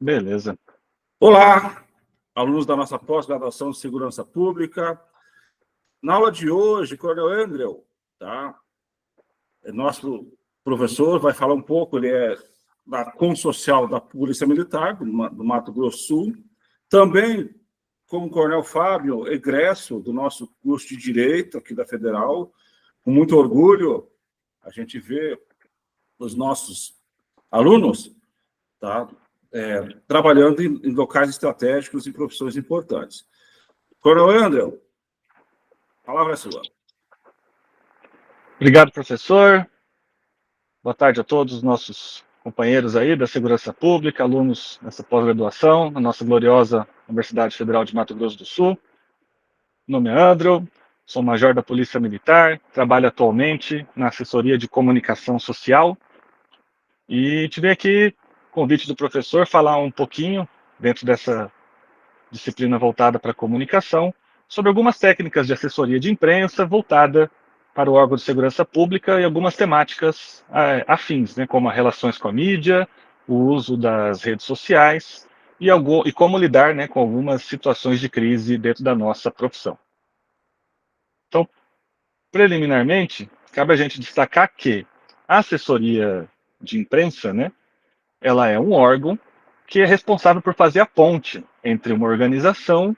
Beleza. Olá, alunos da nossa pós-graduação de Segurança Pública. Na aula de hoje, Coronel Andrew, tá? Nosso professor vai falar um pouco, ele é da Consocial da Polícia Militar, do Mato Grosso do Sul. Também, como Coronel Fábio, egresso do nosso curso de Direito aqui da Federal. Com muito orgulho, a gente vê os nossos alunos, tá? Trabalhando em locais estratégicos e profissões importantes. Coronel Andrew, a palavra é sua. Obrigado, professor. Boa tarde a todos os nossos companheiros aí da Segurança Pública, alunos nessa pós-graduação, na nossa gloriosa Universidade Federal de Mato Grosso do Sul. Meu nome é Andrew, sou major da Polícia Militar, trabalho atualmente na assessoria de comunicação social e tive aqui convite do professor falar um pouquinho dentro dessa disciplina voltada para a comunicação, sobre algumas técnicas de assessoria de imprensa voltada para o órgão de segurança pública e algumas temáticas afins, né, como as relações com a mídia, o uso das redes sociais e como lidar, né, com algumas situações de crise dentro da nossa profissão. Então, preliminarmente, cabe a gente destacar que a assessoria de imprensa, né, ela é um órgão que é responsável por fazer a ponte entre uma organização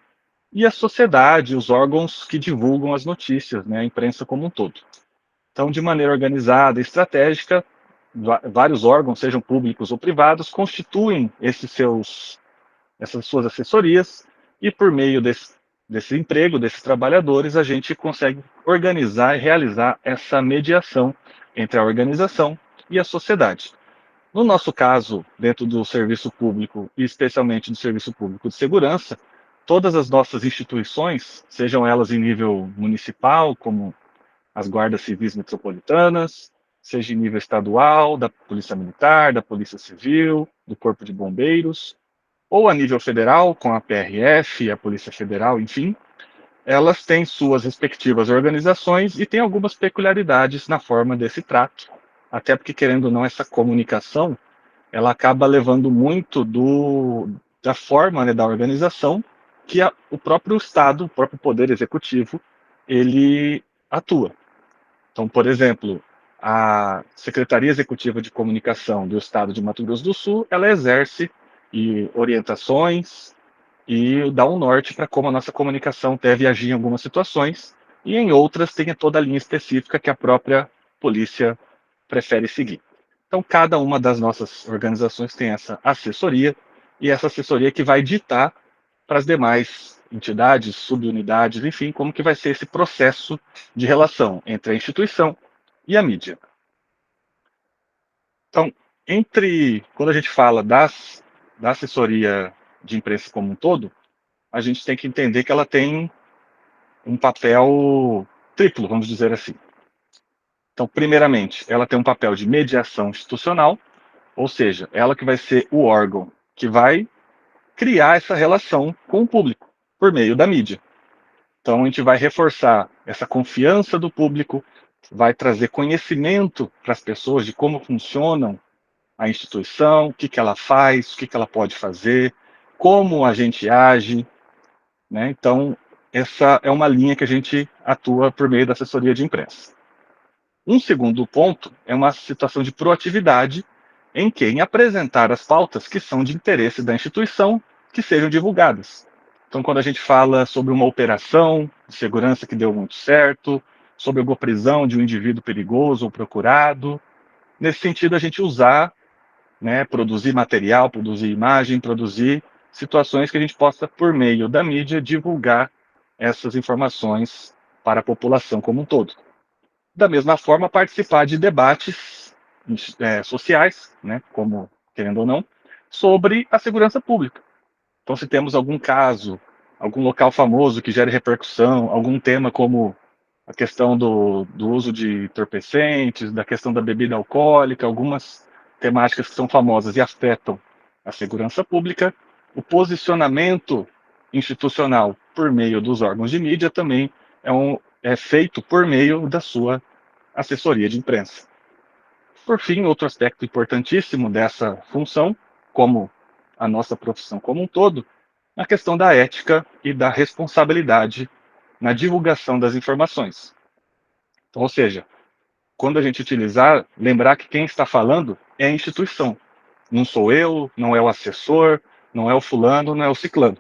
e a sociedade, os órgãos que divulgam as notícias, né, a imprensa como um todo. Então, de maneira organizada e estratégica, vários órgãos, sejam públicos ou privados, constituem essas suas assessorias e, por meio desse emprego, desses trabalhadores, a gente consegue organizar e realizar essa mediação entre a organização e a sociedade. No nosso caso, dentro do serviço público, e especialmente do serviço público de segurança, todas as nossas instituições, sejam elas em nível municipal, como as guardas civis metropolitanas, seja em nível estadual, da Polícia Militar, da Polícia Civil, do Corpo de Bombeiros, ou a nível federal, com a PRF, a Polícia Federal, enfim, elas têm suas respectivas organizações e têm algumas peculiaridades na forma desse trato, até porque, querendo ou não, essa comunicação ela acaba levando muito da forma, né, da organização que o próprio Estado, o próprio Poder Executivo, ele atua. Então, por exemplo, a Secretaria Executiva de Comunicação do Estado de Mato Grosso do Sul, ela exerce orientações e dá um norte para como a nossa comunicação deve agir em algumas situações, e em outras tem toda a linha específica que a própria polícia prefere seguir. Então, cada uma das nossas organizações tem essa assessoria, e essa assessoria que vai ditar para as demais entidades, subunidades, enfim, como que vai ser esse processo de relação entre a instituição e a mídia. Então, quando a gente fala da assessoria de imprensa como um todo, a gente tem que entender que ela tem um papel triplo, vamos dizer assim. Então, primeiramente, ela tem um papel de mediação institucional, ou seja, ela que vai ser o órgão que vai criar essa relação com o público por meio da mídia. Então, a gente vai reforçar essa confiança do público, vai trazer conhecimento para as pessoas de como funcionam a instituição, o que, que ela faz, o que, que ela pode fazer, como a gente age, né? Então, essa é uma linha que a gente atua por meio da assessoria de imprensa. Um segundo ponto é uma situação de proatividade em quem apresentar as pautas que são de interesse da instituição que sejam divulgadas. Então, quando a gente fala sobre uma operação de segurança que deu muito certo, sobre alguma prisão de um indivíduo perigoso ou procurado, nesse sentido a gente usar, né, produzir material, produzir imagem, produzir situações que a gente possa, por meio da mídia, divulgar essas informações para a população como um todo. Da mesma forma, participar de debates sociais, né, como, querendo ou não, sobre a segurança pública. Então, se temos algum caso, algum local famoso que gere repercussão, algum tema como a questão do uso de entorpecentes, da questão da bebida alcoólica, algumas temáticas que são famosas e afetam a segurança pública, o posicionamento institucional por meio dos órgãos de mídia também é feito por meio da sua assessoria de imprensa. Por fim, outro aspecto importantíssimo dessa função, como a nossa profissão como um todo na questão da ética e da responsabilidade na divulgação das informações. Então, ou seja, quando a gente utilizar, lembrar que quem está falando é a instituição. Não sou eu, não é o assessor, não é o fulano, não é o ciclano.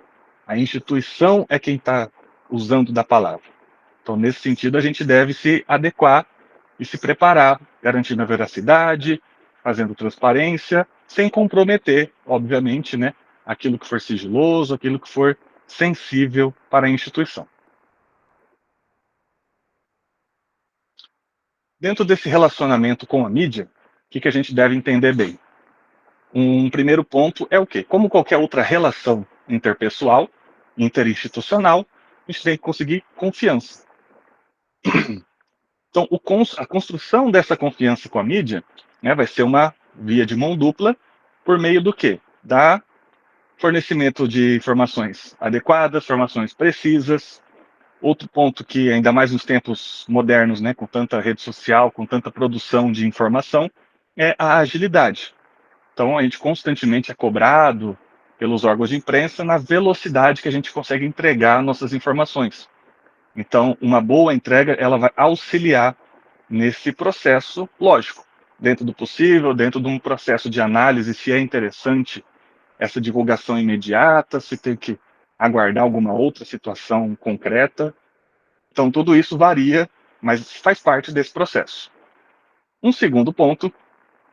A instituição é quem está usando da palavra. Então, nesse sentido, a gente deve se adequar e se preparar, garantindo a veracidade, fazendo transparência, sem comprometer, obviamente, né, aquilo que for sigiloso, aquilo que for sensível para a instituição. Dentro desse relacionamento com a mídia, o que a gente deve entender bem? Um primeiro ponto é o quê? Como qualquer outra relação interpessoal, interinstitucional, a gente tem que conseguir confiança. Então, a construção dessa confiança com a mídia, né, vai ser uma via de mão dupla por meio do quê? Da fornecimento de informações adequadas, informações precisas. Outro ponto que, ainda mais nos tempos modernos, né, com tanta rede social, com tanta produção de informação, é a agilidade. Então, a gente constantemente é cobrado pelos órgãos de imprensa na velocidade que a gente consegue entregar nossas informações. Então, uma boa entrega, ela vai auxiliar nesse processo, lógico, dentro do possível, dentro de um processo de análise, se é interessante essa divulgação imediata, se tem que aguardar alguma outra situação concreta. Então, tudo isso varia, mas faz parte desse processo. Um segundo ponto,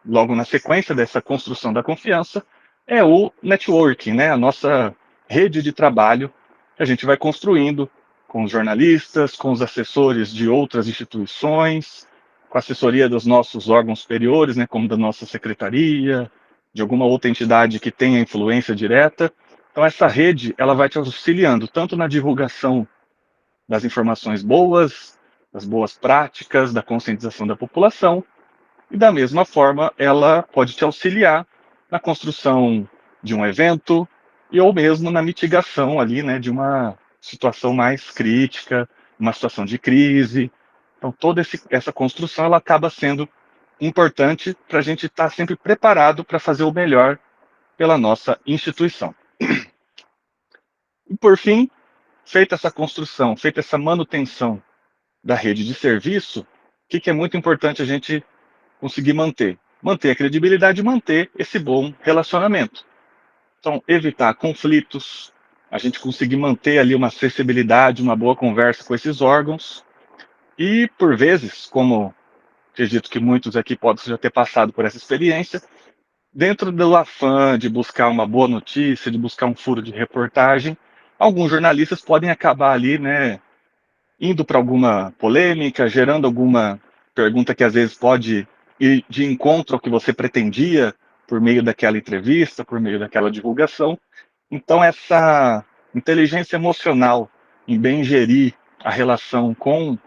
logo na sequência dessa construção da confiança, é o networking, né? A nossa rede de trabalho que a gente vai construindo com os jornalistas, com os assessores de outras instituições, com a assessoria dos nossos órgãos superiores, né, como da nossa secretaria, de alguma outra entidade que tenha influência direta. Então, essa rede ela vai te auxiliando tanto na divulgação das informações boas, das boas práticas, da conscientização da população, e da mesma forma ela pode te auxiliar na construção de um evento e ou mesmo na mitigação ali, né, de uma situação mais crítica, uma situação de crise. Então toda essa construção ela acaba sendo importante para a gente estar sempre preparado para fazer o melhor pela nossa instituição. E por fim, feita essa construção, feita essa manutenção da rede de serviço, o que é muito importante a gente conseguir manter? Manter a credibilidade e manter esse bom relacionamento. Então, evitar conflitos, a gente conseguir manter ali uma acessibilidade, uma boa conversa com esses órgãos. E, por vezes, como acredito que muitos aqui podem já ter passado por essa experiência, dentro do afã de buscar uma boa notícia, de buscar um furo de reportagem, alguns jornalistas podem acabar ali, né, indo para alguma polêmica, gerando alguma pergunta que às vezes pode ir de encontro ao que você pretendia por meio daquela entrevista, por meio daquela divulgação. Então, essa inteligência emocional em bem gerir a relação com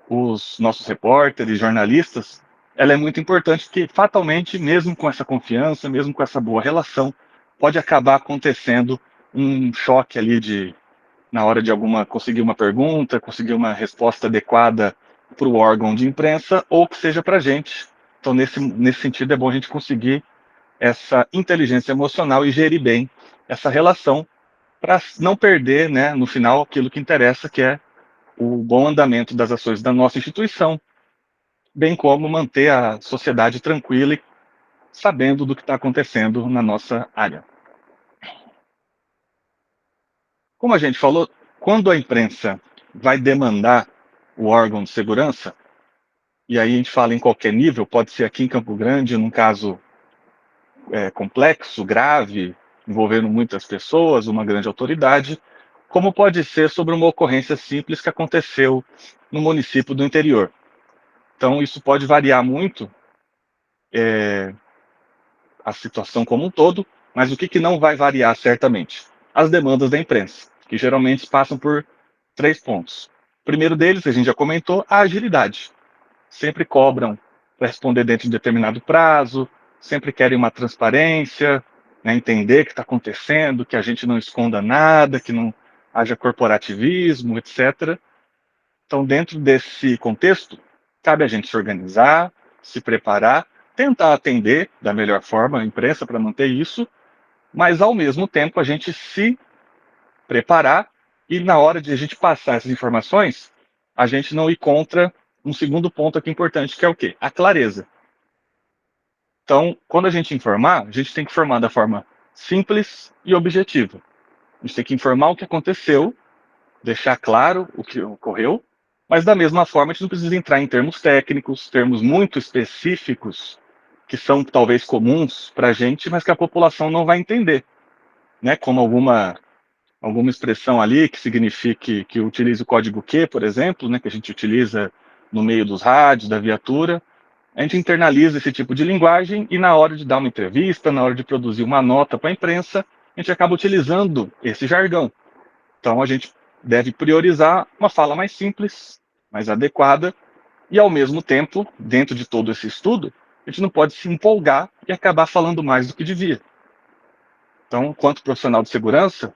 os nossos repórteres, jornalistas, ela é muito importante porque, fatalmente, mesmo com essa confiança, mesmo com essa boa relação, pode acabar acontecendo um choque ali na hora de conseguir uma pergunta, conseguir uma resposta adequada para o órgão de imprensa ou que seja para a gente. Então, nesse sentido, é bom a gente conseguir essa inteligência emocional e gerir bem essa relação para não perder, né, no final, aquilo que interessa, que é o bom andamento das ações da nossa instituição, bem como manter a sociedade tranquila e sabendo do que está acontecendo na nossa área. Como a gente falou, quando a imprensa vai demandar o órgão de segurança, e aí a gente fala em qualquer nível, pode ser aqui em Campo Grande, num caso complexo, grave, envolvendo muitas pessoas, uma grande autoridade, como pode ser sobre uma ocorrência simples que aconteceu no município do interior. Então, isso pode variar muito a situação como um todo, mas o que não vai variar certamente? As demandas da imprensa, que geralmente passam por 3 pontos. O primeiro deles, a gente já comentou, a agilidade. Sempre cobram para responder dentro de determinado prazo, sempre querem uma transparência, né, entender o que está acontecendo, que a gente não esconda nada, que não haja corporativismo, etc. Então, dentro desse contexto, cabe a gente se organizar, se preparar, tentar atender da melhor forma a imprensa para manter isso, mas ao mesmo tempo a gente se preparar e na hora de a gente passar essas informações, a gente não ir contra um segundo ponto aqui importante, que é o quê? A clareza. Então, quando a gente informar, a gente tem que informar da forma simples e objetiva. A gente tem que informar o que aconteceu, deixar claro o que ocorreu, mas da mesma forma a gente não precisa entrar em termos técnicos, termos muito específicos, que são talvez comuns para a gente, mas que a população não vai entender, né? Como alguma expressão ali que signifique que utilize o código Q, por exemplo, né? Que a gente utiliza no meio dos rádios, da viatura. A gente internaliza esse tipo de linguagem e na hora de dar uma entrevista, na hora de produzir uma nota para a imprensa, a gente acaba utilizando esse jargão. Então a gente deve priorizar uma fala mais simples, mais adequada e ao mesmo tempo, dentro de todo esse estudo, a gente não pode se empolgar e acabar falando mais do que devia. Então, quanto profissional de segurança,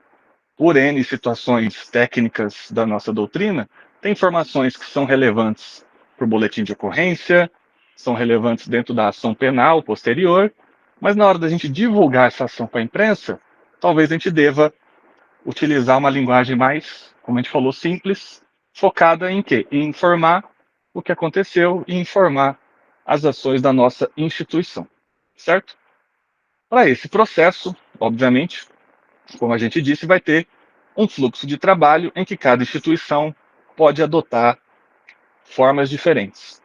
por N situações técnicas da nossa doutrina, tem informações que são relevantes para o boletim de ocorrência, são relevantes dentro da ação penal posterior, mas na hora da gente divulgar essa ação para a imprensa, talvez a gente deva utilizar uma linguagem mais, como a gente falou, simples, focada em quê? Em informar o que aconteceu e informar as ações da nossa instituição, certo? Para esse processo, obviamente, como a gente disse, vai ter um fluxo de trabalho em que cada instituição pode adotar formas diferentes.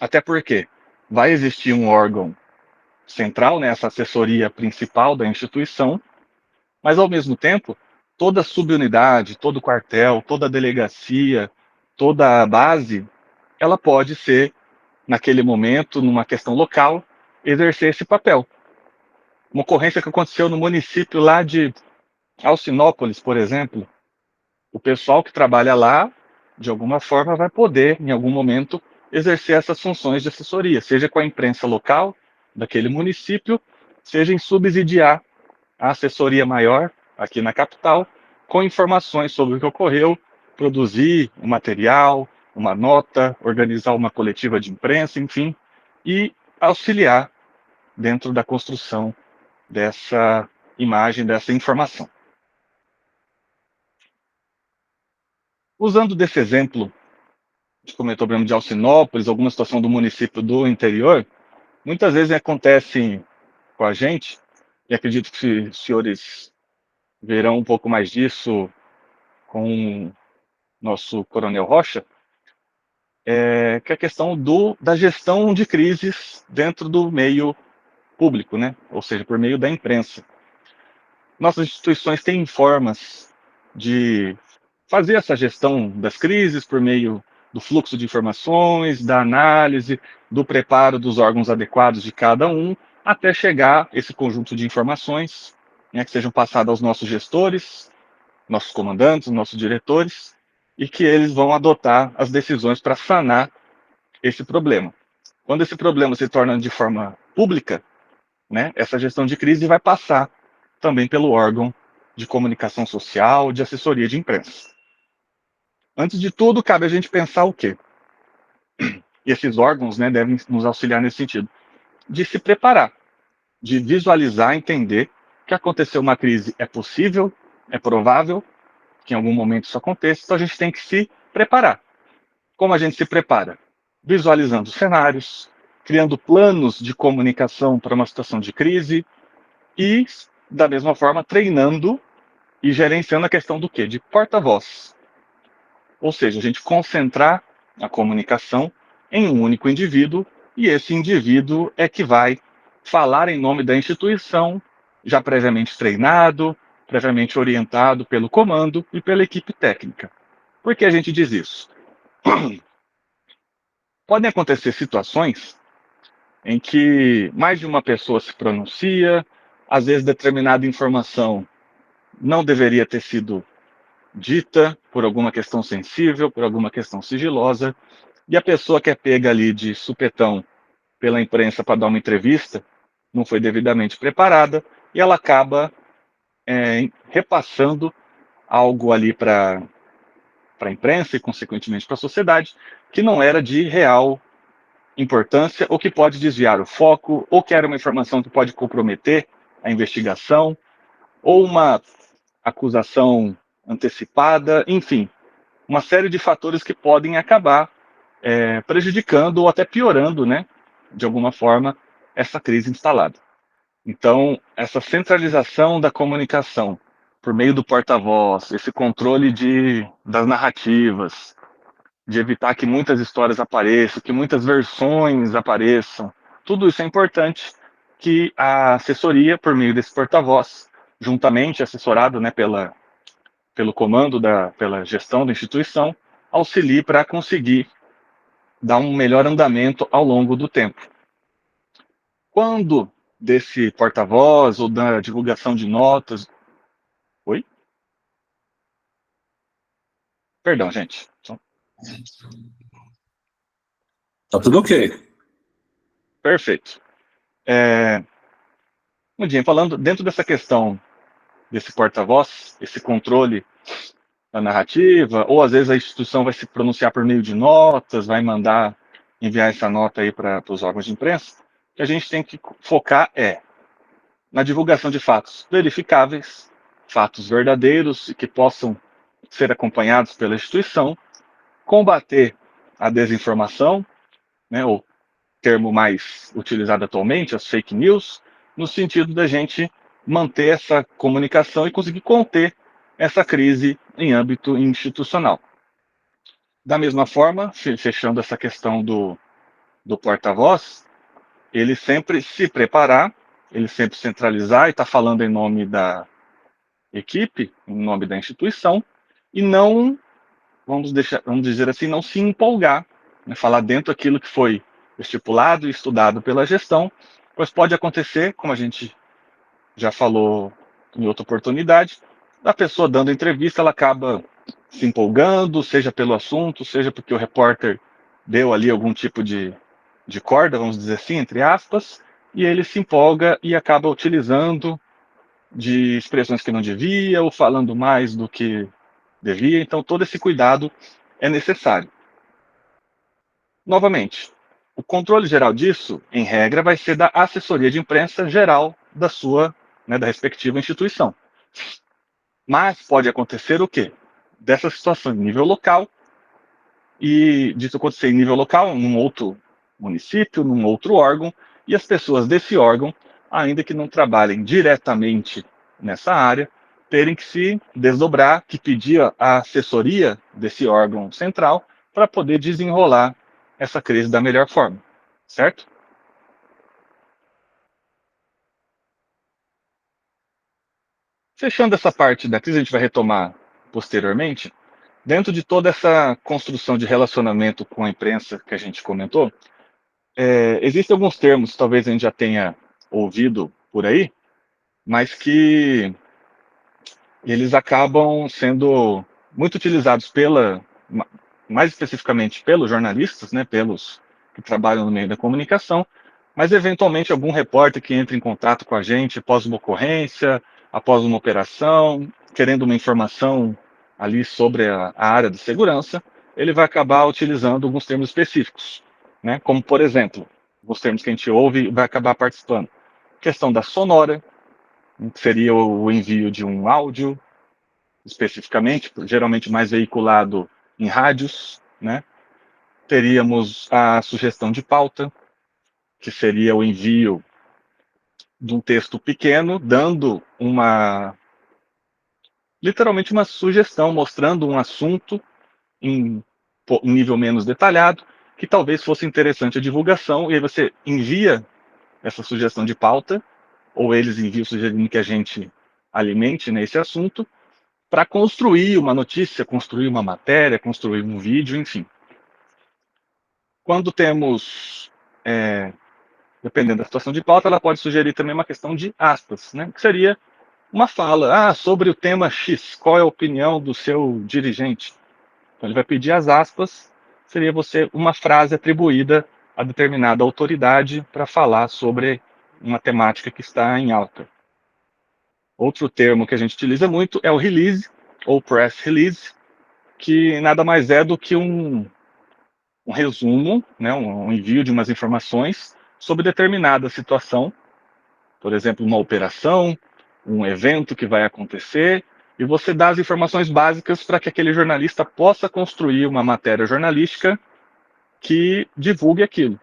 Até porque vai existir um órgão central, né, essa assessoria principal da instituição, mas ao mesmo tempo, toda subunidade, todo quartel, toda delegacia, toda a base, ela pode ser, naquele momento, numa questão local, exercer esse papel. Uma ocorrência que aconteceu no município lá de Alcinópolis, por exemplo, o pessoal que trabalha lá, de alguma forma, vai poder, em algum momento, exercer essas funções de assessoria, seja com a imprensa local daquele município, seja em subsidiar a assessoria maior aqui na capital, com informações sobre o que ocorreu, produzir um material, uma nota, organizar uma coletiva de imprensa, enfim, e auxiliar dentro da construção dessa imagem, dessa informação. Usando desse exemplo, a gente comentou o problema de Alcinópolis, alguma situação do município do interior, muitas vezes acontece com a gente, e acredito que os senhores verão um pouco mais disso com o nosso Coronel Rocha, que é a questão da gestão de crises dentro do meio público, né? Ou seja, por meio da imprensa. Nossas instituições têm formas de fazer essa gestão das crises por meio do fluxo de informações, da análise, do preparo dos órgãos adequados de cada um, até chegar esse conjunto de informações, né, que sejam passadas aos nossos gestores, nossos comandantes, nossos diretores, e que eles vão adotar as decisões para sanar esse problema. Quando esse problema se torna de forma pública, né, essa gestão de crise vai passar também pelo órgão de comunicação social, de assessoria de imprensa. Antes de tudo, cabe a gente pensar o quê? E esses órgãos, né, devem nos auxiliar nesse sentido, de se preparar, de visualizar, entender que aconteceu uma crise é possível, é provável que em algum momento isso aconteça, então a gente tem que se preparar. Como a gente se prepara? Visualizando cenários, criando planos de comunicação para uma situação de crise e, da mesma forma, treinando e gerenciando a questão do quê? De porta-voz. Ou seja, a gente concentrar a comunicação em um único indivíduo e esse indivíduo é que vai falar em nome da instituição, já previamente treinado, previamente orientado pelo comando e pela equipe técnica. Por que a gente diz isso? Podem acontecer situações em que mais de uma pessoa se pronuncia, às vezes determinada informação não deveria ter sido dita por alguma questão sensível, por alguma questão sigilosa, e a pessoa que é pega ali de supetão pela imprensa para dar uma entrevista não foi devidamente preparada e ela acaba repassando algo ali para a imprensa e, consequentemente, para a sociedade, que não era de real importância, ou que pode desviar o foco, ou que era uma informação que pode comprometer a investigação. ou uma acusação antecipada, enfim, uma série de fatores que podem acabar prejudicando ou até piorando, né, de alguma forma, essa crise instalada. Então, essa centralização da comunicação por meio do porta-voz, esse controle das narrativas, de evitar que muitas histórias apareçam, que muitas versões apareçam, tudo isso é importante que a assessoria, por meio desse porta-voz, juntamente assessorado, né, pelo comando, pela gestão da instituição, auxilie para conseguir dar um melhor andamento ao longo do tempo. Quando desse porta-voz ou da divulgação de notas... Oi? Perdão, gente. Tá tudo ok. Perfeito. Mundinho, falando dentro dessa questão desse porta-voz, esse controle da narrativa, ou às vezes a instituição vai se pronunciar por meio de notas, vai mandar enviar essa nota aí para os órgãos de imprensa, o que a gente tem que focar na divulgação de fatos verificáveis, fatos verdadeiros e que possam ser acompanhados pela instituição, combater a desinformação, né, o termo mais utilizado atualmente, as fake news, no sentido da gente manter essa comunicação e conseguir conter essa crise em âmbito institucional. Da mesma forma, fechando essa questão do porta-voz, ele sempre se preparar, ele sempre centralizar e estar falando em nome da equipe, em nome da instituição, e não, vamos dizer assim, não se empolgar, né, falar dentro daquilo que foi estipulado e estudado pela gestão, pois pode acontecer, como a gente já falou em outra oportunidade, a pessoa dando entrevista, ela acaba se empolgando, seja pelo assunto, seja porque o repórter deu ali algum tipo de corda, vamos dizer assim, entre aspas, e ele se empolga e acaba utilizando de expressões que não devia, ou falando mais do que devia, então todo esse cuidado é necessário. Novamente, o controle geral disso, em regra, vai ser da assessoria de imprensa geral da sua, né, da respectiva instituição. Mas pode acontecer o quê? Dessa situação em nível local, e disso acontecer em nível local, num outro município, num outro órgão, e as pessoas desse órgão, ainda que não trabalhem diretamente nessa área, terem que se desdobrar, que pedir a assessoria desse órgão central para poder desenrolar essa crise da melhor forma, certo? Fechando essa parte da crise, a gente vai retomar posteriormente. Dentro de toda essa construção de relacionamento com a imprensa que a gente comentou, existem alguns termos, talvez a gente já tenha ouvido por aí, mas que eles acabam sendo muito utilizados mais especificamente pelos jornalistas, né, pelos que trabalham no meio da comunicação, mas eventualmente algum repórter que entra em contato com a gente após uma ocorrência, após uma operação, querendo uma informação ali sobre a área de segurança, ele vai acabar utilizando alguns termos específicos, né, como por exemplo, os termos que a gente ouve e vai acabar participando. Questão da sonora, que seria o envio de um áudio, especificamente, geralmente mais veiculado em rádios, né? Teríamos a sugestão de pauta, que seria o envio de um texto pequeno, dando literalmente uma sugestão, mostrando um assunto em nível menos detalhado, que talvez fosse interessante a divulgação, e aí você envia essa sugestão de pauta, ou eles enviam sugerindo que a gente alimente nesse assunto, para construir uma notícia, construir uma matéria, construir um vídeo, enfim. Quando temos, dependendo da situação de pauta, ela pode sugerir também uma questão de aspas, né? Que seria uma fala, sobre o tema X, qual é a opinião do seu dirigente? Então ele vai pedir as aspas, seria uma frase atribuída a determinada autoridade para falar sobre uma temática que está em alta. Outro termo que a gente utiliza muito é o release, ou press release, que nada mais é do que um resumo, né, um envio de umas informações sobre determinada situação, por exemplo, uma operação, um evento que vai acontecer, e você dá as informações básicas para que aquele jornalista possa construir uma matéria jornalística que divulgue aquilo.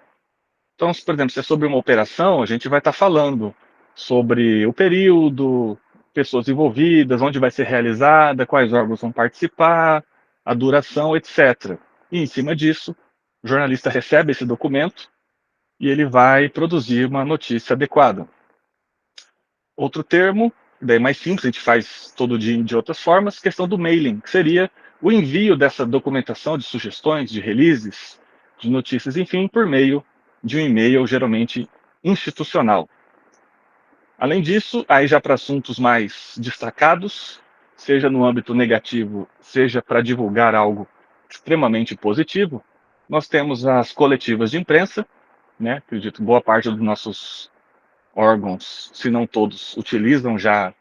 Então, por exemplo, se é sobre uma operação, a gente vai estar falando sobre o período, pessoas envolvidas, onde vai ser realizada, quais órgãos vão participar, a duração, etc. E, em cima disso, o jornalista recebe esse documento e ele vai produzir uma notícia adequada. Outro termo, daí mais simples, a gente faz todo dia de outras formas, questão do mailing, que seria o envio dessa documentação de sugestões, de releases, de notícias, enfim, por meio de um e-mail, geralmente institucional. Além disso, aí já para assuntos mais destacados, seja no âmbito negativo, seja para divulgar algo extremamente positivo, nós temos as coletivas de imprensa, né? Acredito que boa parte dos nossos órgãos, se não todos, utilizam já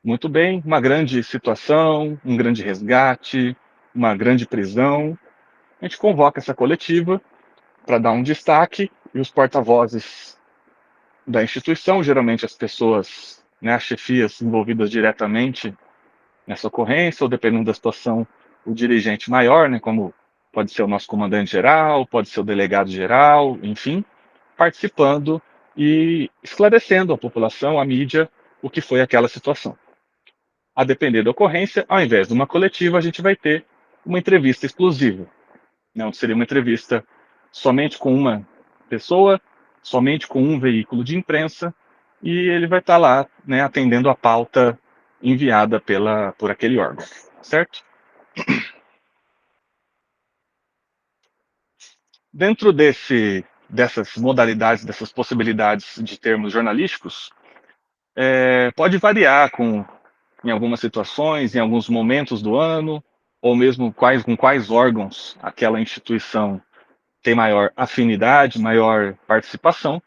muito bem. Uma grande situação, um grande resgate, uma grande prisão. A gente convoca essa coletiva para dar um destaque e os porta-vozes da instituição, geralmente as pessoas, né, as chefias envolvidas diretamente nessa ocorrência, ou dependendo da situação, o dirigente maior, né, como pode ser o nosso comandante-geral, pode ser o delegado-geral, enfim, participando e esclarecendo à população, à mídia, o que foi aquela situação. A depender da ocorrência, ao invés de uma coletiva, a gente vai ter uma entrevista exclusiva. Não seria uma entrevista somente com uma pessoa, somente com um veículo de imprensa, e ele vai estar lá, né, atendendo a pauta enviada por aquele órgão, certo? Dentro dessas modalidades, dessas possibilidades de termos jornalísticos, pode variar em algumas situações, em alguns momentos do ano, ou mesmo com quais órgãos aquela instituição tem maior afinidade, maior participação.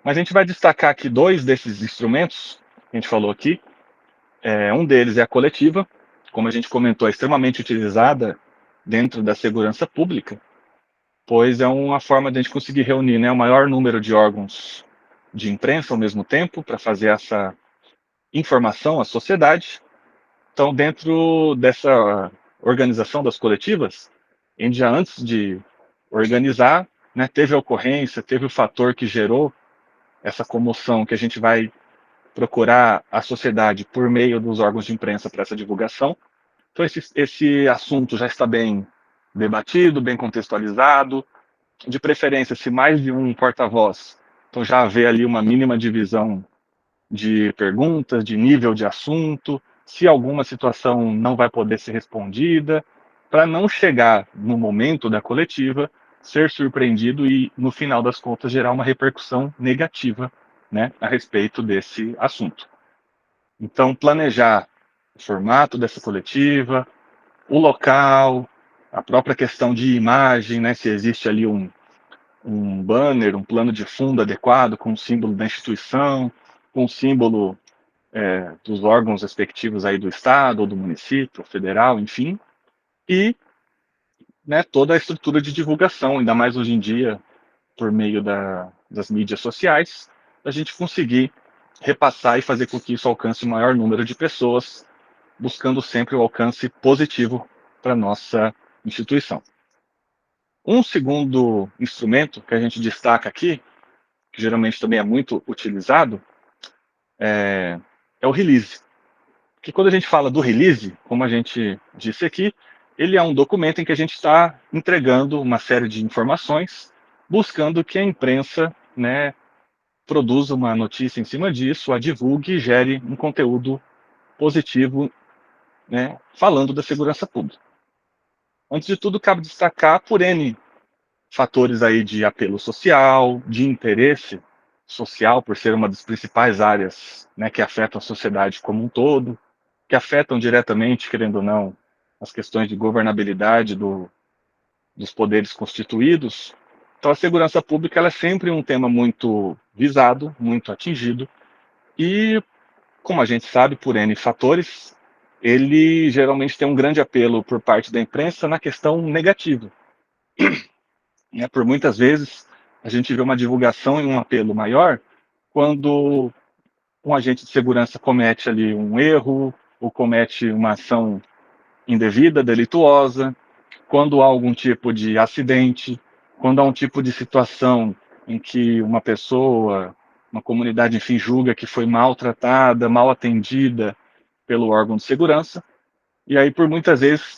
Mas a gente vai destacar aqui dois desses instrumentos que a gente falou aqui. Um deles é a coletiva, como a gente comentou, é extremamente utilizada dentro da segurança pública, pois é uma forma de a gente conseguir reunir, né, o maior número de órgãos de imprensa ao mesmo tempo para fazer essa informação à sociedade. Então, dentro dessa organização das coletivas, a gente já antes de organizar, né, teve a ocorrência, teve o fator que gerou essa comoção que a gente vai procurar a sociedade por meio dos órgãos de imprensa para essa divulgação. Então, esse assunto já está bem debatido, bem contextualizado, de preferência, se mais de um porta-voz, então já haver ali uma mínima divisão de perguntas, de nível de assunto, se alguma situação não vai poder ser respondida, para não chegar no momento da coletiva, ser surpreendido e, no final das contas, gerar uma repercussão negativa, né, a respeito desse assunto. Então, planejar o formato dessa coletiva, o local, a própria questão de imagem, né, se existe ali um banner, um plano de fundo adequado com o símbolo da instituição, com o símbolo dos órgãos respectivos aí do estado, ou do município, federal, enfim, e, né, toda a estrutura de divulgação, ainda mais hoje em dia, por meio das mídias sociais, a gente conseguir repassar e fazer com que isso alcance o maior número de pessoas, buscando sempre o alcance positivo para a nossa instituição. Um segundo instrumento que a gente destaca aqui, que geralmente também é muito utilizado, é o release. Que quando a gente fala do release, como a gente disse aqui, ele é um documento em que a gente está entregando uma série de informações, buscando que a imprensa, né, produza uma notícia em cima disso, a divulgue e gere um conteúdo positivo, né, falando da segurança pública. Antes de tudo, cabe destacar por N fatores aí de apelo social, de interesse social, por ser uma das principais áreas, né, que afetam a sociedade como um todo, que afetam diretamente, querendo ou não, as questões de governabilidade dos poderes constituídos. Então, a segurança pública ela é sempre um tema muito visado, muito atingido, e, como a gente sabe, por N fatores, ele geralmente tem um grande apelo por parte da imprensa na questão negativa. Por muitas vezes, a gente vê uma divulgação e um apelo maior quando um agente de segurança comete ali um erro ou comete uma ação indevida, delituosa, quando há algum tipo de acidente, quando há um tipo de situação em que uma pessoa, uma comunidade, enfim, julga que foi maltratada, mal atendida pelo órgão de segurança. E aí, por muitas vezes,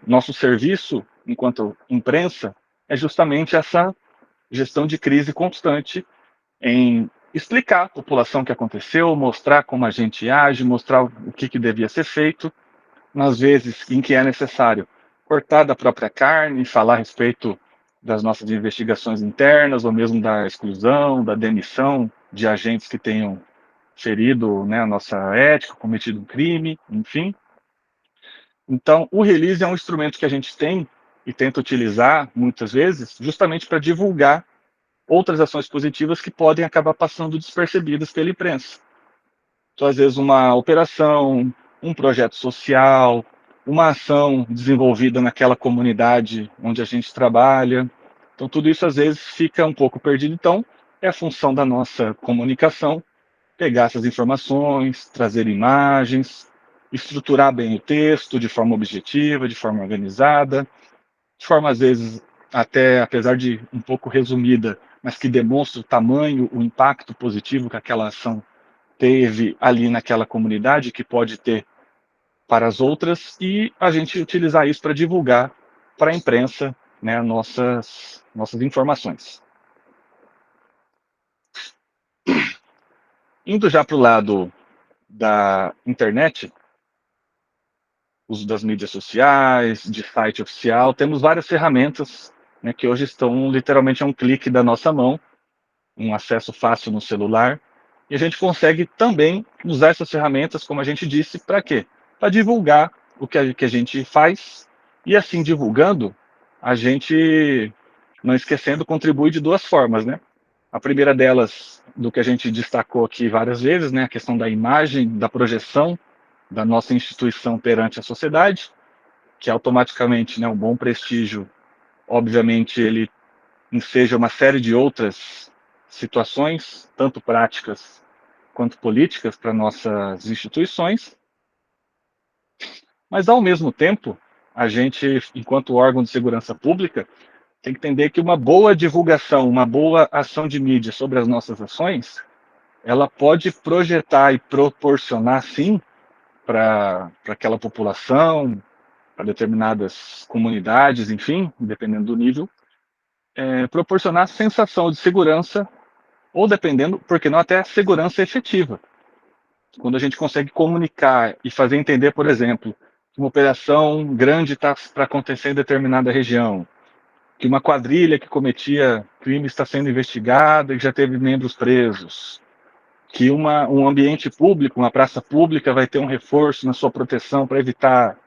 nosso serviço, enquanto imprensa, é justamente essa gestão de crise constante em explicar à população o que aconteceu, mostrar como a gente age, mostrar o que devia ser feito, nas vezes em que é necessário cortar da própria carne, falar a respeito das nossas investigações internas, ou mesmo da exclusão, da demissão de agentes que tenham ferido, né, a nossa ética, cometido um crime, enfim. Então, o release é um instrumento que a gente tem e tenta utilizar muitas vezes justamente para divulgar outras ações positivas que podem acabar passando despercebidas pela imprensa. Então, às vezes, uma operação, um projeto social, uma ação desenvolvida naquela comunidade onde a gente trabalha. Então, tudo isso às vezes fica um pouco perdido. Então, é a função da nossa comunicação pegar essas informações, trazer imagens, estruturar bem o texto de forma objetiva, de forma organizada, de forma às vezes até, apesar de um pouco resumida, mas que demonstra o tamanho, o impacto positivo que aquela ação teve ali naquela comunidade, que pode ter para as outras, e a gente utilizar isso para divulgar para a imprensa, né, nossas informações. Indo já para o lado da internet, uso das mídias sociais, de site oficial, temos várias ferramentas, né, que hoje estão literalmente a um clique da nossa mão, um acesso fácil no celular, e a gente consegue também usar essas ferramentas, como a gente disse, para quê? Para divulgar o que a gente faz, e assim divulgando, a gente, não esquecendo, contribui de duas formas, né? A primeira delas, do que a gente destacou aqui várias vezes, né, a questão da imagem, da projeção da nossa instituição perante a sociedade, que automaticamente, né, um bom prestígio, obviamente, ele enseja uma série de outras situações, tanto práticas quanto políticas, para nossas instituições, mas, ao mesmo tempo, a gente, enquanto órgão de segurança pública, tem que entender que uma boa divulgação, uma boa ação de mídia sobre as nossas ações, ela pode projetar e proporcionar, sim, para aquela população, para determinadas comunidades, enfim, dependendo do nível, proporcionar sensação de segurança, ou dependendo, porque não até segurança efetiva. Quando a gente consegue comunicar e fazer entender, por exemplo, que uma operação grande está para acontecer em determinada região, que uma quadrilha que cometia crimes está sendo investigada e já teve membros presos, que um ambiente público, uma praça pública vai ter um reforço na sua proteção para evitar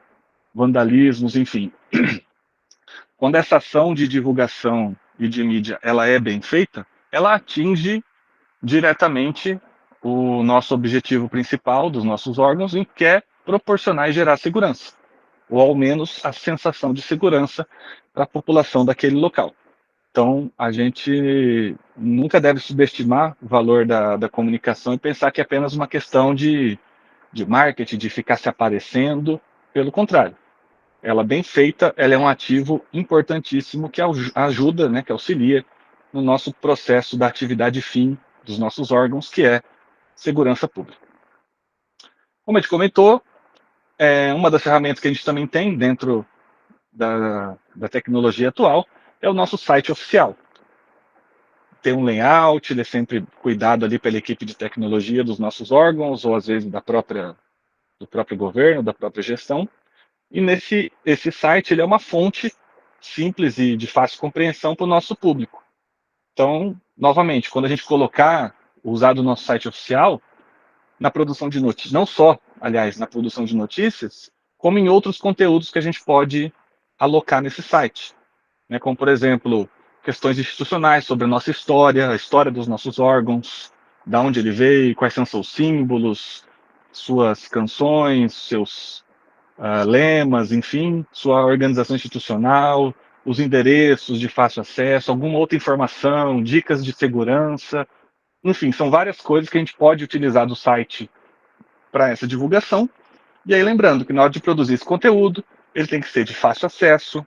vandalismos, enfim. Quando essa ação de divulgação e de mídia ela é bem feita, ela atinge diretamente o nosso objetivo principal dos nossos órgãos, em que é proporcionar e gerar segurança, ou ao menos a sensação de segurança para a população daquele local. Então, a gente nunca deve subestimar o valor da comunicação e pensar que é apenas uma questão de marketing, de ficar se aparecendo. Pelo contrário, ela bem feita, ela é um ativo importantíssimo que ajuda, né, que auxilia no nosso processo da atividade fim dos nossos órgãos, que é segurança pública. Como a gente comentou, uma das ferramentas que a gente também tem dentro da tecnologia atual é o nosso site oficial. Tem um layout, ele é sempre cuidado ali pela equipe de tecnologia dos nossos órgãos, ou às vezes do próprio governo, da própria gestão. E esse site ele é uma fonte simples e de fácil compreensão para o nosso público. Então, novamente, quando a gente usar do nosso site oficial, na produção de notícias, não só, aliás, na produção de notícias, como em outros conteúdos que a gente pode alocar nesse site, né? Como, por exemplo, questões institucionais sobre a nossa história, a história dos nossos órgãos, da onde ele veio, quais são seus símbolos, suas canções, seus lemas, enfim, sua organização institucional, os endereços de fácil acesso, alguma outra informação, dicas de segurança, Enfim, são várias coisas que a gente pode utilizar do site para essa divulgação. E aí, lembrando que na hora de produzir esse conteúdo, ele tem que ser de fácil acesso,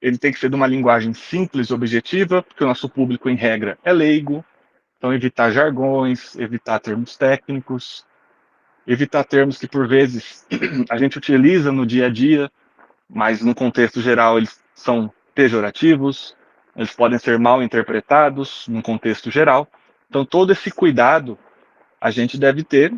ele tem que ser de uma linguagem simples e objetiva, porque o nosso público, em regra, é leigo. Então, evitar jargões, evitar termos técnicos, evitar termos que, por vezes, a gente utiliza no dia a dia, mas, no contexto geral, eles são pejorativos, eles podem ser mal interpretados, no contexto geral. Então, todo esse cuidado a gente deve ter.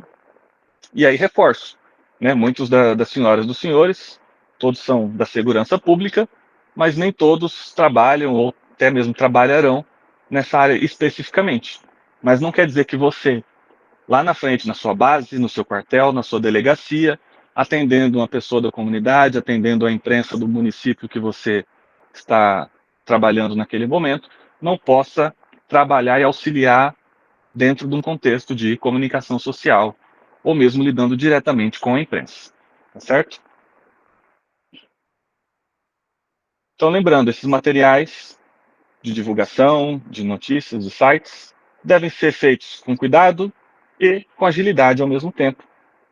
E aí, reforço, né? Muitos das senhoras e dos senhores, todos são da segurança pública, mas nem todos trabalham ou até mesmo trabalharão nessa área especificamente. Mas não quer dizer que você, lá na frente, na sua base, no seu quartel, na sua delegacia, atendendo uma pessoa da comunidade, atendendo a imprensa do município que você está trabalhando naquele momento, não possa trabalhar e auxiliar dentro de um contexto de comunicação social, ou mesmo lidando diretamente com a imprensa. Tá certo? Então, lembrando, esses materiais de divulgação, de notícias, de sites, devem ser feitos com cuidado e com agilidade ao mesmo tempo.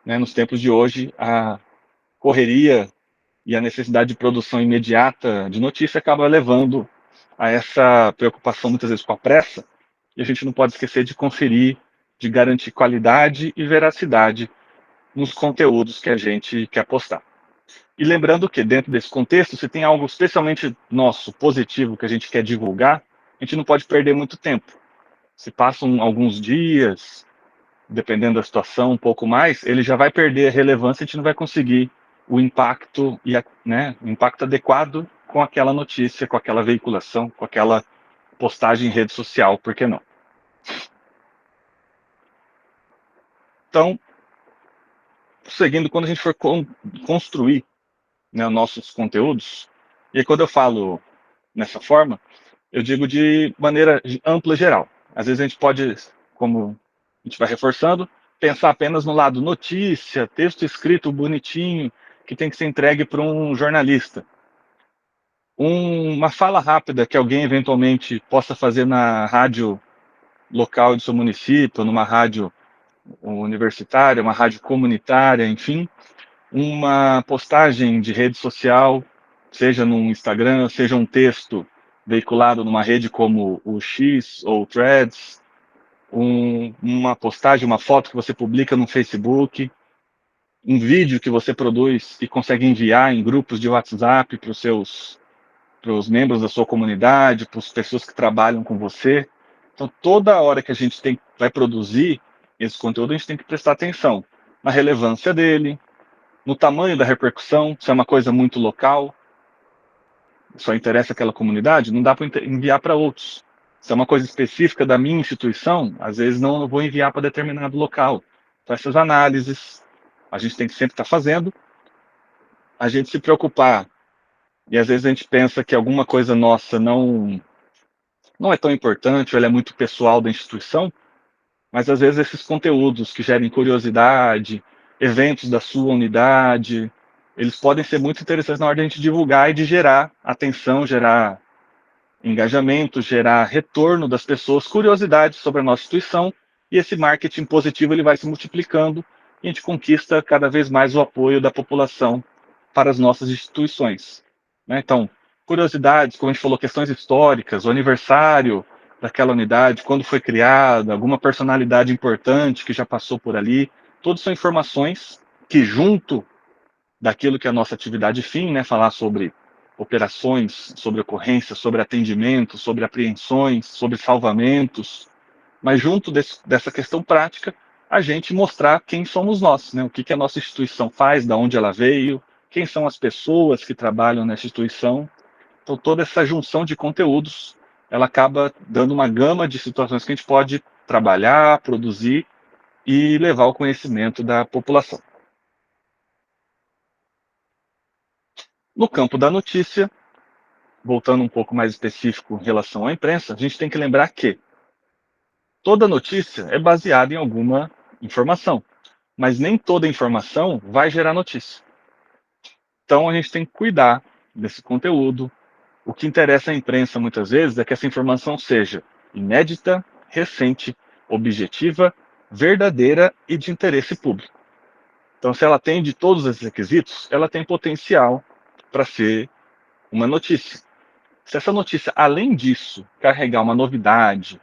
Né? Nos tempos de hoje, a correria e a necessidade de produção imediata de notícia acaba levando a essa preocupação muitas vezes com a pressa, e a gente não pode esquecer de conferir, de garantir qualidade e veracidade nos conteúdos que a gente quer postar. E lembrando que dentro desse contexto, se tem algo especialmente nosso, positivo, que a gente quer divulgar, a gente não pode perder muito tempo. Se passam alguns dias, dependendo da situação, um pouco mais, ele já vai perder a relevância, a gente não vai conseguir o impacto o impacto adequado com aquela notícia, com aquela veiculação, com aquela postagem em rede social, por que não? Então, seguindo, quando a gente for construir, né, nossos conteúdos, e aí, quando eu falo nessa forma, eu digo de maneira ampla geral. Às vezes a gente pode, como a gente vai reforçando, pensar apenas no lado notícia, texto escrito bonitinho, que tem que ser entregue para um jornalista. Uma fala rápida que alguém eventualmente possa fazer na rádio local de seu município, numa rádio universitária, uma rádio comunitária, enfim, uma postagem de rede social, seja no Instagram, seja um texto veiculado numa rede como o X ou o Threads, uma postagem, uma foto que você publica no Facebook, um vídeo que você produz e consegue enviar em grupos de WhatsApp para os membros da sua comunidade, para as pessoas que trabalham com você. Então, toda hora que a gente vai produzir esse conteúdo, a gente tem que prestar atenção na relevância dele, no tamanho da repercussão, se é uma coisa muito local, só interessa aquela comunidade, não dá para enviar para outros. Se é uma coisa específica da minha instituição, às vezes não vou enviar para determinado local. Então, essas análises a gente tem que sempre estar fazendo, a gente se preocupar, e às vezes a gente pensa que alguma coisa nossa não é tão importante, ou ela é muito pessoal da instituição, mas às vezes esses conteúdos que gerem curiosidade, eventos da sua unidade, eles podem ser muito interessantes na hora de a gente divulgar e de gerar atenção, gerar engajamento, gerar retorno das pessoas, curiosidade sobre a nossa instituição, e esse marketing positivo ele vai se multiplicando e a gente conquista cada vez mais o apoio da população para as nossas instituições. Né? Então, curiosidades, como a gente falou, questões históricas, o aniversário daquela unidade, quando foi criada, alguma personalidade importante que já passou por ali, todas são informações que, junto daquilo que é a nossa atividade fim, né, falar sobre operações, sobre ocorrências, sobre atendimento, sobre apreensões, sobre salvamentos, mas junto dessa questão prática, a gente mostrar quem somos nós, né, o que a nossa instituição faz, de onde ela veio, quem são as pessoas que trabalham nessa instituição. Então, toda essa junção de conteúdos, ela acaba dando uma gama de situações que a gente pode trabalhar, produzir e levar ao conhecimento da população. No campo da notícia, voltando um pouco mais específico em relação à imprensa, a gente tem que lembrar que toda notícia é baseada em alguma informação, mas nem toda informação vai gerar notícia. Então a gente tem que cuidar desse conteúdo. O que interessa à imprensa muitas vezes é que essa informação seja inédita, recente, objetiva, verdadeira e de interesse público. Então, se ela atende todos esses requisitos, ela tem potencial para ser uma notícia. Se essa notícia, além disso, carregar uma novidade,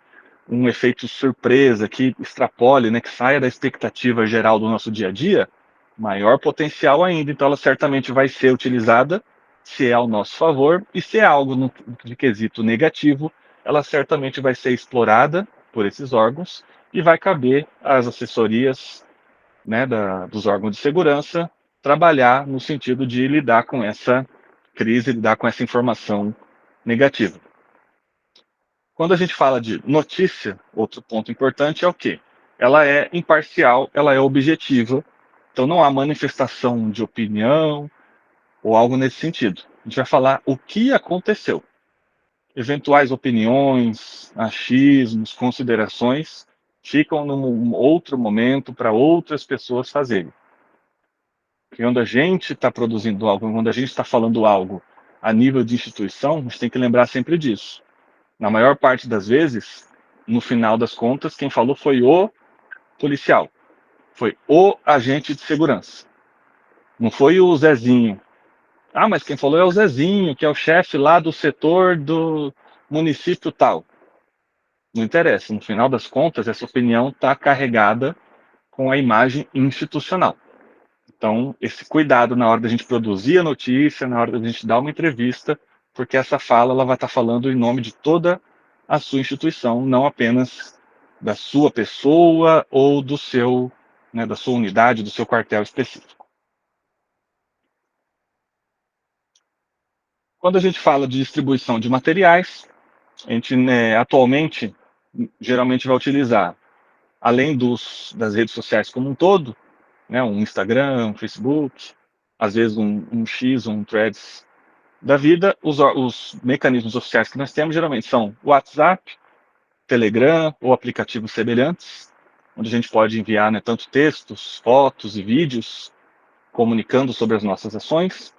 um efeito surpresa que extrapole, né, que saia da expectativa geral do nosso dia a dia, maior potencial ainda. Então, ela certamente vai ser utilizada se é ao nosso favor, e se é algo de quesito negativo, ela certamente vai ser explorada por esses órgãos e vai caber às assessorias, né, dos órgãos de segurança trabalhar no sentido de lidar com essa crise, lidar com essa informação negativa. Quando a gente fala de notícia, outro ponto importante é o quê? Ela é imparcial, ela é objetiva, então não há manifestação de opinião ou algo nesse sentido. A gente vai falar o que aconteceu. Eventuais opiniões, achismos, considerações ficam num outro momento para outras pessoas fazerem. Porque quando a gente está produzindo algo, quando a gente está falando algo a nível de instituição, a gente tem que lembrar sempre disso. Na maior parte das vezes, no final das contas, quem falou foi o policial, foi o agente de segurança. Não foi o Zezinho. Ah, mas quem falou é o Zezinho, que é o chefe lá do setor do município tal. Não interessa, no final das contas, essa opinião está carregada com a imagem institucional. Então, esse cuidado na hora da gente produzir a notícia, na hora da gente dar uma entrevista, porque essa fala ela vai estar falando em nome de toda a sua instituição, não apenas da sua pessoa ou do seu, né, da sua unidade, do seu quartel específico. Quando a gente fala de distribuição de materiais, a gente, né, atualmente geralmente vai utilizar, além das redes sociais como um todo, né, um Instagram, um Facebook, às vezes um X, um Threads da vida, os mecanismos oficiais que nós temos geralmente são WhatsApp, Telegram ou aplicativos semelhantes, onde a gente pode enviar, né, tanto textos, fotos e vídeos comunicando sobre as nossas ações.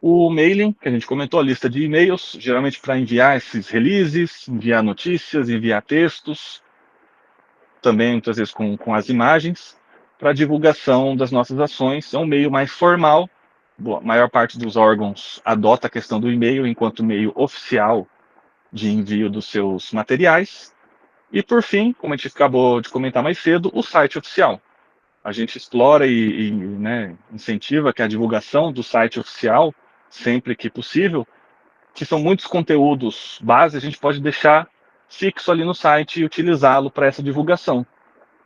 O mailing, que a gente comentou, a lista de e-mails, geralmente para enviar esses releases, enviar notícias, enviar textos, também muitas vezes com as imagens, para divulgação das nossas ações. É um meio mais formal. A maior parte dos órgãos adota a questão do e-mail enquanto meio oficial de envio dos seus materiais. E, por fim, como a gente acabou de comentar mais cedo, o site oficial. A gente explora né, incentiva que a divulgação do site oficial, sempre que possível, que são muitos conteúdos base, a gente pode deixar fixo ali no site e utilizá-lo para essa divulgação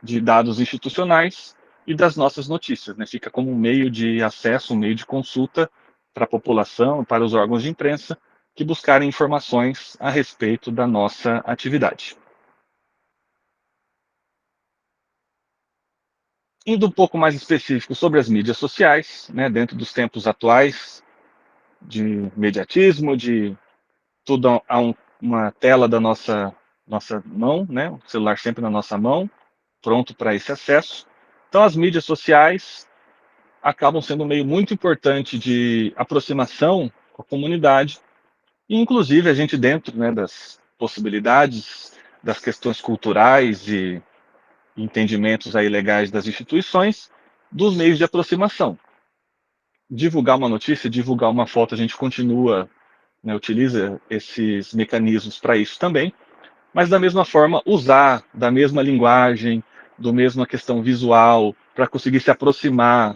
de dados institucionais e das nossas notícias, né? Fica como um meio de acesso, um meio de consulta para a população, para os órgãos de imprensa que buscarem informações a respeito da nossa atividade. Indo um pouco mais específico sobre as mídias sociais, né, dentro dos tempos atuais de mediatismo, de tudo a uma tela da nossa mão, né, o celular sempre na nossa mão, pronto para esse acesso. Então, as mídias sociais acabam sendo um meio muito importante de aproximação com a comunidade, e inclusive a gente dentro, né, das possibilidades, das questões culturais e entendimentos aí legais das instituições, dos meios de aproximação. Divulgar uma notícia, divulgar uma foto, a gente continua, né, utiliza esses mecanismos para isso também, mas da mesma forma usar da mesma linguagem, do mesma questão visual, para conseguir se aproximar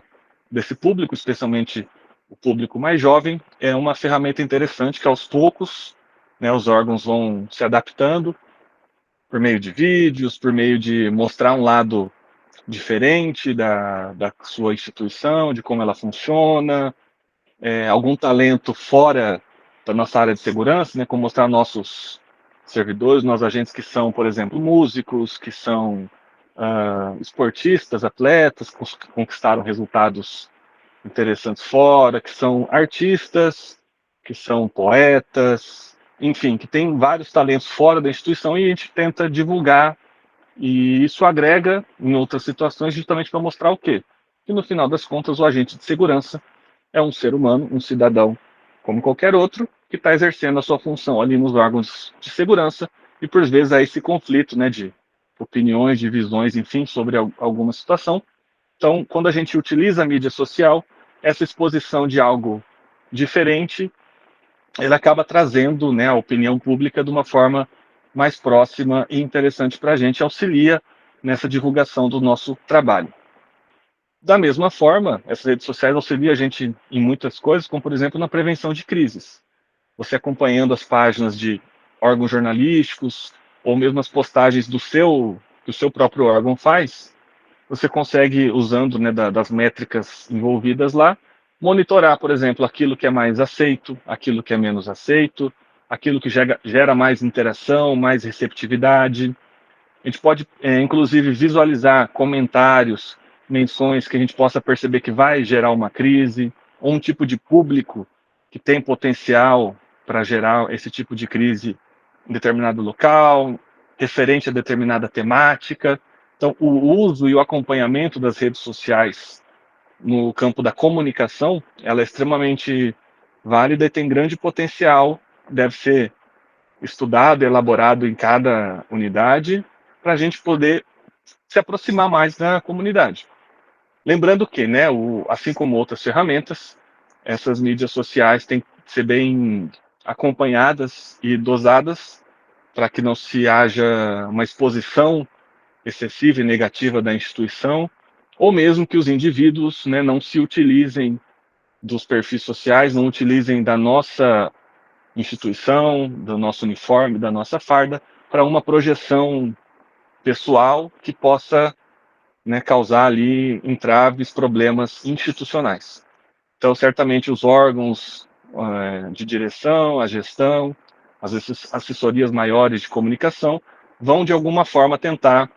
desse público, especialmente o público mais jovem, é uma ferramenta interessante que aos poucos, né, os órgãos vão se adaptando por meio de vídeos, por meio de mostrar um lado diferente da sua instituição, de como ela funciona, algum talento fora da nossa área de segurança, né, como mostrar nossos servidores, nossos agentes que são, por exemplo, músicos, que são esportistas, atletas, que conquistaram resultados interessantes fora, que são artistas, que são poetas, enfim, que tem vários talentos fora da instituição e a gente tenta divulgar, e isso agrega em outras situações justamente para mostrar o quê? Que no final das contas o agente de segurança é um ser humano, um cidadão como qualquer outro, que está exercendo a sua função ali nos órgãos de segurança, e por vezes há esse conflito, né, de opiniões, de visões, enfim, sobre alguma situação. Então, quando a gente utiliza a mídia social, essa exposição de algo diferente, ele acaba trazendo, né, a opinião pública de uma forma mais próxima e interessante para a gente, auxilia nessa divulgação do nosso trabalho. Da mesma forma, essas redes sociais auxiliam a gente em muitas coisas, como por exemplo na prevenção de crises. Você acompanhando as páginas de órgãos jornalísticos ou mesmo as postagens que o seu próprio órgão faz, você consegue, usando, né, das métricas envolvidas lá, monitorar, por exemplo, aquilo que é mais aceito, aquilo que é menos aceito, aquilo que gera mais interação, mais receptividade. A gente pode, inclusive, visualizar comentários, menções que a gente possa perceber que vai gerar uma crise, ou um tipo de público que tem potencial para gerar esse tipo de crise em determinado local, referente a determinada temática. Então, o uso e o acompanhamento das redes sociais no campo da comunicação, ela é extremamente válida e tem grande potencial, deve ser estudado, elaborado em cada unidade, para a gente poder se aproximar mais da comunidade. Lembrando que, né, assim como outras ferramentas, essas mídias sociais têm que ser bem acompanhadas e dosadas para que não se haja uma exposição excessiva e negativa da instituição, ou mesmo que os indivíduos, né, não se utilizem dos perfis sociais, não utilizem da nossa instituição, do nosso uniforme, da nossa farda, para uma projeção pessoal que possa, né, causar ali entraves, problemas institucionais. Então, certamente os órgãos de direção, a gestão, as assessorias maiores de comunicação vão de alguma forma tentar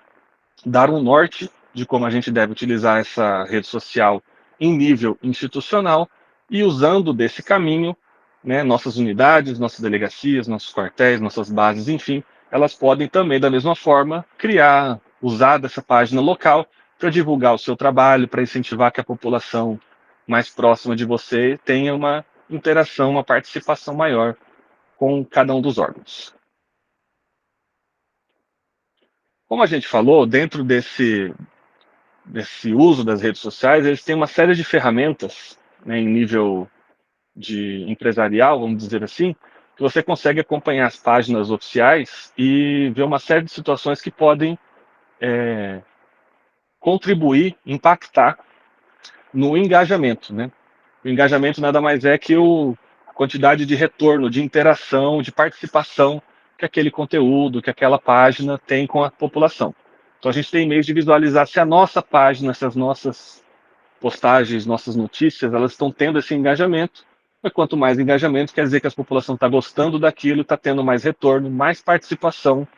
dar um norte de como a gente deve utilizar essa rede social em nível institucional e usando desse caminho, né, nossas unidades, nossas delegacias, nossos quartéis, nossas bases, enfim, elas podem também, da mesma forma, usar dessa página local para divulgar o seu trabalho, para incentivar que a população mais próxima de você tenha uma interação, uma participação maior com cada um dos órgãos. Como a gente falou, dentro desse uso das redes sociais, eles têm uma série de ferramentas, né, em nível de empresarial, vamos dizer assim, que você consegue acompanhar as páginas oficiais e ver uma série de situações que podem contribuir, impactar no engajamento, né? O engajamento nada mais é que a quantidade de retorno, de interação, de participação que aquele conteúdo, que aquela página tem com a população. Então a gente tem meios de visualizar se a nossa página, se as nossas postagens, nossas notícias, elas estão tendo esse engajamento. Mas quanto mais engajamento, quer dizer que a população está gostando daquilo, está tendo mais retorno, mais participação.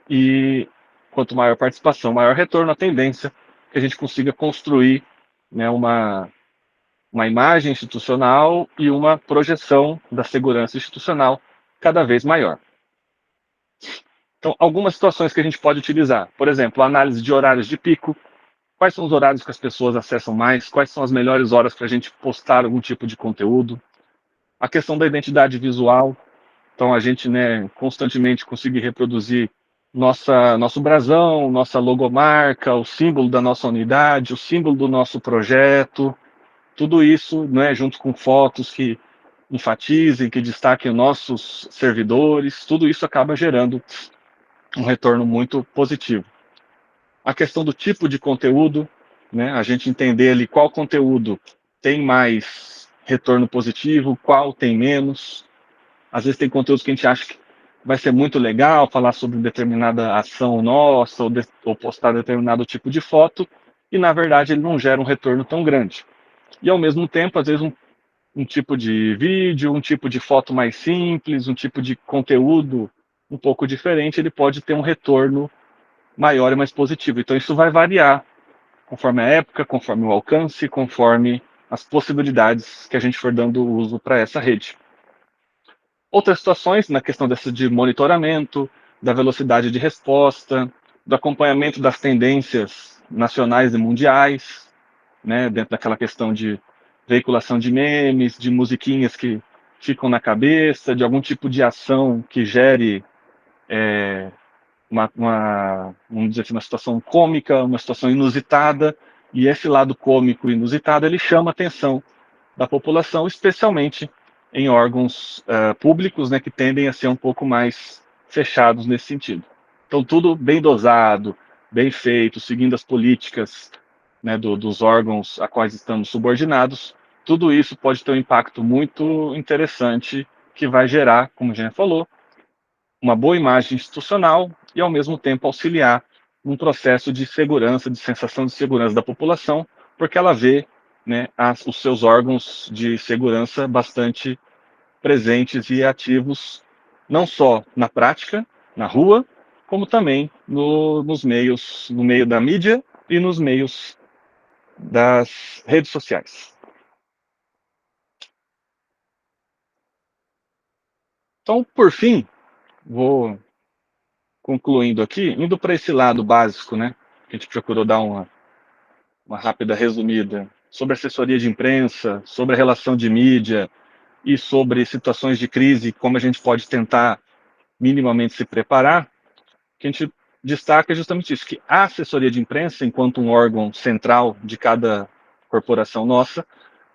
E quanto maior participação, maior retorno, a tendência que a gente consiga construir, né, uma imagem institucional e uma projeção da segurança institucional cada vez maior. Então, algumas situações que a gente pode utilizar, por exemplo, a análise de horários de pico. Quais são os horários que as pessoas acessam mais? Quais são as melhores horas para a gente postar algum tipo de conteúdo? A questão da identidade visual. Então, a gente, né, constantemente conseguir reproduzir nosso brasão, nossa logomarca, o símbolo da nossa unidade, o símbolo do nosso projeto. Tudo isso, né, junto com fotos que enfatizem, que destaquem nossos servidores. Tudo isso acaba gerando um retorno muito positivo. A questão do tipo de conteúdo, né? A gente entender ali qual conteúdo tem mais retorno positivo, qual tem menos. Às vezes tem conteúdos que a gente acha que vai ser muito legal, falar sobre determinada ação nossa, ou postar determinado tipo de foto, e na verdade ele não gera um retorno tão grande. E ao mesmo tempo, às vezes um tipo de vídeo, um tipo de foto mais simples, um tipo de conteúdo um pouco diferente, ele pode ter um retorno maior e mais positivo. Então isso vai variar conforme a época, conforme o alcance, conforme as possibilidades que a gente for dando uso para essa rede. Outras situações, na questão de monitoramento, da velocidade de resposta, do acompanhamento das tendências nacionais e mundiais, né, dentro daquela questão de veiculação de memes, de musiquinhas que ficam na cabeça, de algum tipo de ação que gere vamos dizer assim, uma situação cômica, uma situação inusitada, e esse lado cômico e inusitado, ele chama a atenção da população, especialmente em órgãos públicos, né, que tendem a ser um pouco mais fechados nesse sentido. Então, tudo bem dosado, bem feito, seguindo as políticas, né, dos órgãos a quais estamos subordinados, tudo isso pode ter um impacto muito interessante que vai gerar, como a gente falou, uma boa imagem institucional e, ao mesmo tempo, auxiliar num processo de segurança, de sensação de segurança da população, porque ela vê, né, os seus órgãos de segurança bastante presentes e ativos, não só na prática, na rua, como também nos meios, no meio da mídia e nos meios das redes sociais. Então, por fim, vou concluindo aqui, indo para esse lado básico, né, que a gente procurou dar uma rápida resumida sobre assessoria de imprensa, sobre a relação de mídia e sobre situações de crise, como a gente pode tentar minimamente se preparar, o que a gente destaca é justamente isso, que a assessoria de imprensa, enquanto um órgão central de cada corporação nossa,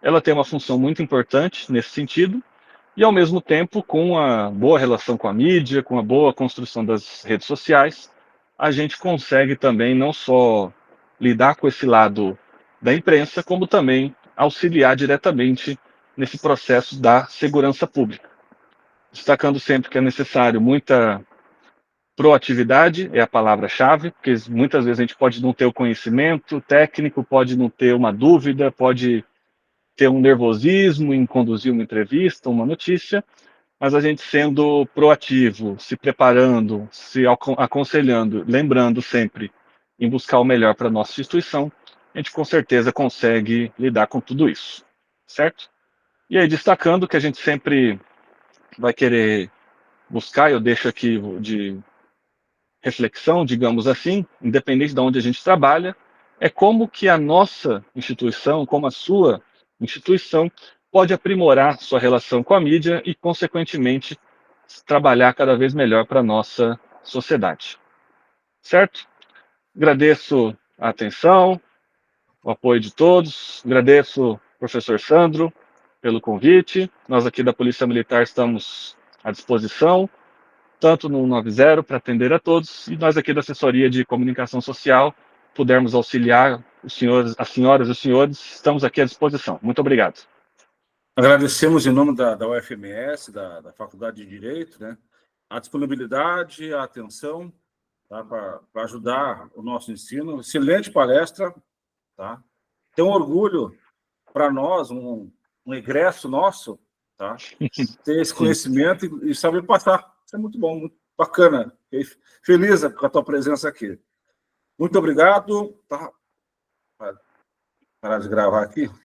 ela tem uma função muito importante nesse sentido, e ao mesmo tempo, com a boa relação com a mídia, com a boa construção das redes sociais, a gente consegue também não só lidar com esse lado da imprensa, como também auxiliar diretamente nesse processo da segurança pública. Destacando sempre que é necessário muita proatividade, é a palavra-chave, porque muitas vezes a gente pode não ter o conhecimento técnico, pode não ter uma dúvida, pode ter um nervosismo em conduzir uma entrevista, uma notícia, mas a gente sendo proativo, se preparando, se aconselhando, lembrando sempre em buscar o melhor para a nossa instituição, a gente com certeza consegue lidar com tudo isso, certo? E aí, destacando que a gente sempre vai querer buscar, eu deixo aqui de reflexão, digamos assim, independente de onde a gente trabalha, é como que a nossa instituição, como a sua instituição, pode aprimorar sua relação com a mídia e, consequentemente, trabalhar cada vez melhor para a nossa sociedade. Certo? Agradeço a atenção, o apoio de todos, agradeço ao professor Sandro pelo convite. Nós aqui da Polícia Militar estamos à disposição, tanto no 90 para atender a todos, e nós aqui da Assessoria de Comunicação Social, pudermos auxiliar os senhores, as senhoras e os senhores, estamos aqui à disposição. Muito obrigado. Agradecemos em nome da UFMS, da Faculdade de Direito, né, a disponibilidade, a atenção, tá, para ajudar o nosso ensino. Excelente palestra, tá? Tem um orgulho para nós, um egresso nosso, tá? Ter esse conhecimento e saber passar. Isso é muito bom, muito bacana. Fiquei feliz com a tua presença aqui. Muito obrigado. Tá? Parar de gravar aqui.